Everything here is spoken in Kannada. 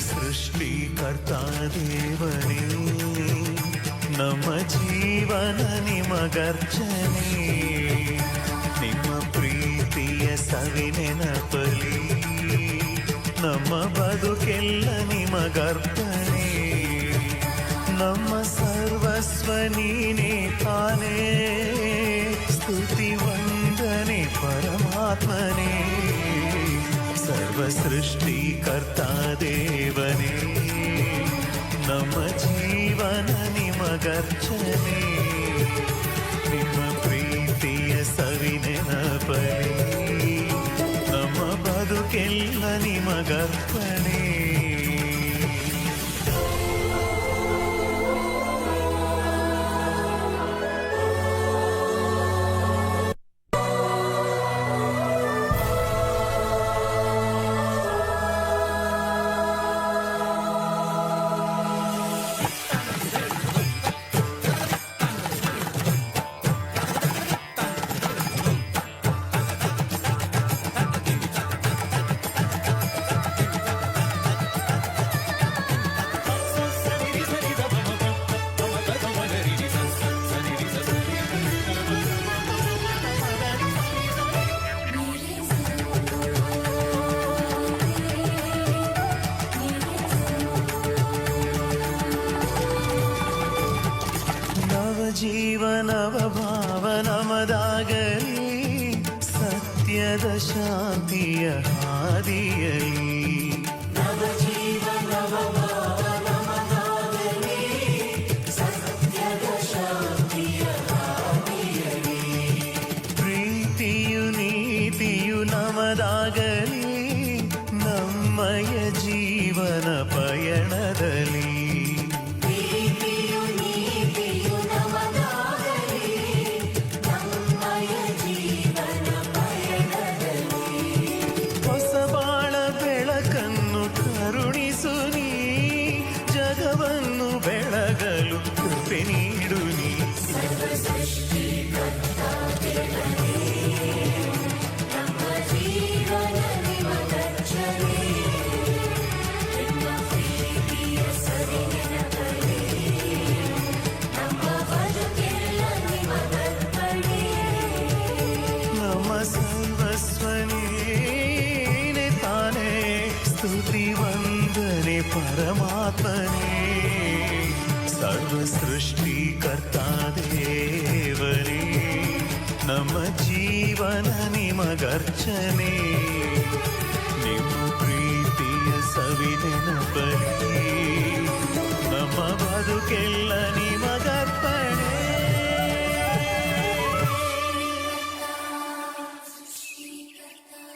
ಸೃಷ್ಟಿಕರ್ತ ದೇವನೇ ನಮ್ಮ ಜೀವನ ನಿಮಗರ್ಚನೆ ನಿಮ್ಮ ಪ್ರೀತಿಯ ಸವಿನೆನಪಲಿ ನಮ್ಮ ಬದುಕೆಲ್ಲ ನಿಮಗರ್ಪಣೆ ನಮ್ಮ ಸರ್ವಸ್ವ ನೀನೇ ತಾನೇ ಸ್ತುತಿ ವಂದನೆ ಪರಮಾತ್ಮನೇ ಸರ್ವ ಸೃಷ್ಟಿಕರ್ತ ದೇವನೇ ನಮ್ಮ ಜೀವನ ನಿಮಗರ್ಚನೆ ನಿಮ್ಮ ಪ್ರೀತಿಯ ಸವಿನೆನಪಲಿ ನಮ್ಮ ಬದುಕೆಲ್ಲ ನಿಮಗರ್ಪಣೆ ಜೀವನವ ಭಾವನಮದಾಗಲಿ ಸತ್ಯದ ಶಾಂತಿಯ ಹಾದಿಯಲಿ ಪ್ರೀತಿಯು ನೀತಿಯು ನಮದಾಗಲಿ ನಮ್ಮಯ ಜೀವನ ಪಯಣದಲ್ಲಿ ಕರುಣಿಸು ನೀ ಜಗವನ್ನು ಬೆಳಗಲು ಕೃಪೆ ನೀಡು ನೀ ನಮ್ಮ ಸರ್ವಸ್ವ ನೀನೇ ತಾನೇ ಸ್ತುತಿ ವಂದನೆ ಪರಮಾತ್ಮನೇ ಸರ್ವ ಸೃಷ್ಟಿಕರ್ತ ದೇವನೇ ನಮ್ಮ ಜೀವನ ನಿಮಗರ್ಚನೆ ನಿಮ್ಮ ಪ್ರೀತಿಯ ಸವಿನೆನಪಲಿ ನಮ್ಮ ಬದುಕೆಲ್ಲ ನಿಮಗರ್ಪಣೆ